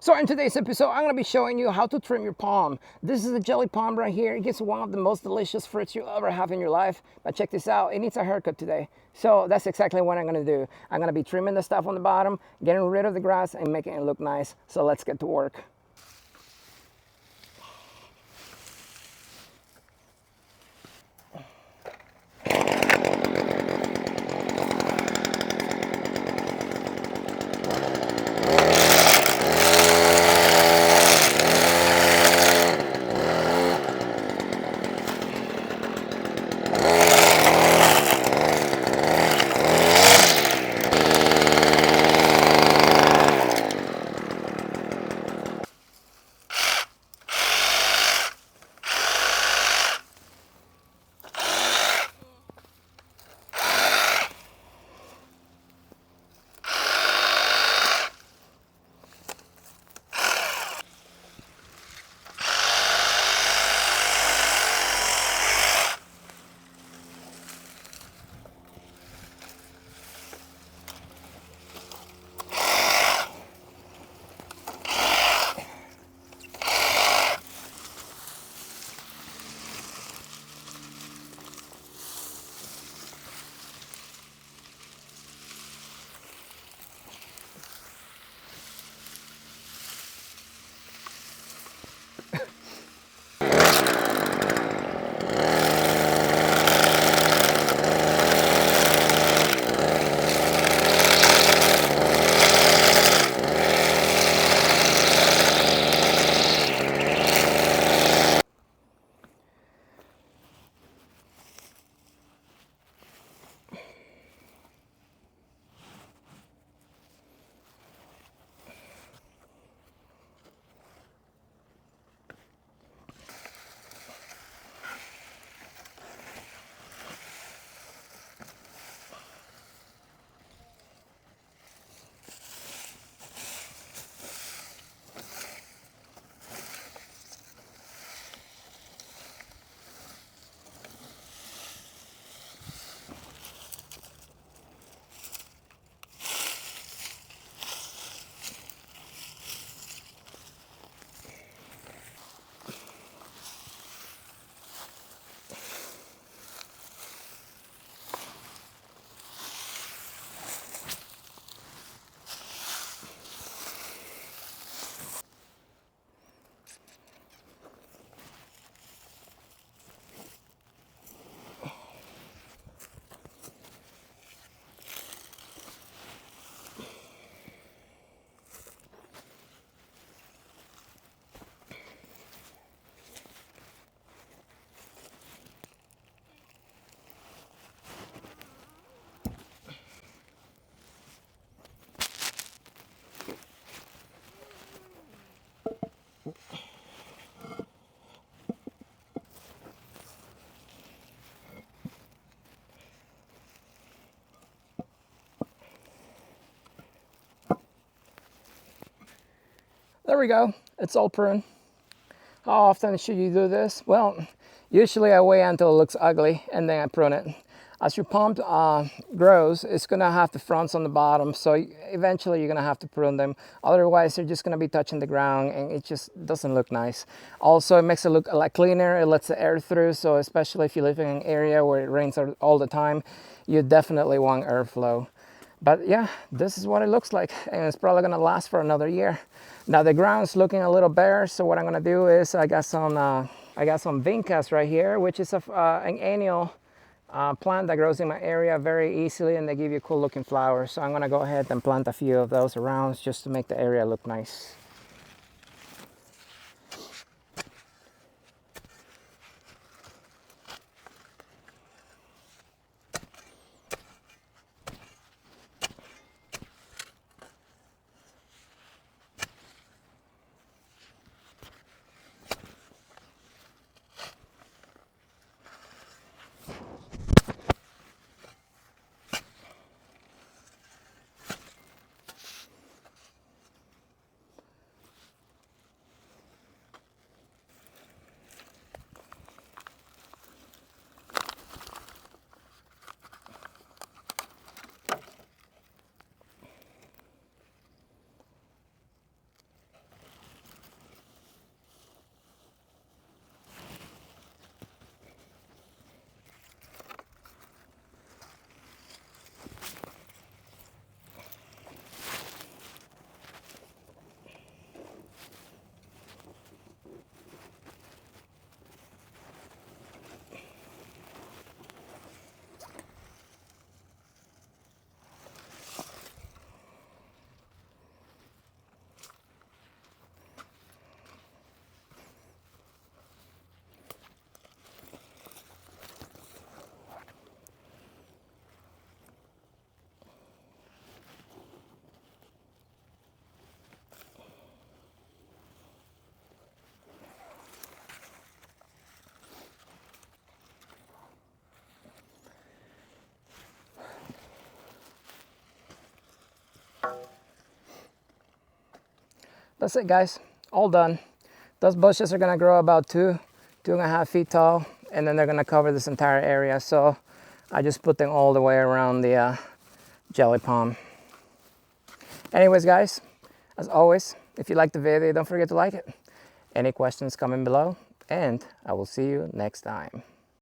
So in today's episode, I'm going to be showing you how to trim your palm. This is a jelly palm right here. It gets one of the most delicious fruits you'll ever have in your life. But check this out, it needs a haircut today. So that's exactly what I'm going to do. I'm going to be trimming the stuff on the bottom, getting rid of the grass and making it look nice. So let's get to work. There we go, it's all pruned. How often should you do this? Well, usually I wait until it looks ugly and then I prune it. As your palm grows, it's gonna have the fronds on the bottom, so eventually you're gonna have to prune them. Otherwise, they're just gonna be touching the ground and it just doesn't look nice. Also, it makes it look a lot cleaner. It lets the air through, so especially if you live in an area where it rains all the time, you definitely want airflow. But yeah, this is what it looks like, and it's probably gonna last for another year. Now the ground's looking a little bare, so what I'm gonna do is I got some vincas right here, which is an annual plant that grows in my area very easily, and they give you cool looking flowers. So I'm gonna go ahead and plant a few of those around just to make the area look nice. that's it, guys. All done. Those bushes are gonna grow about 2.5 feet tall, and then they're gonna cover this entire area. So I just put them all the way around the jelly palm. Anyways, guys, as always, if you liked the video, don't forget to like it. Any questions, comment below, and I will see you next time.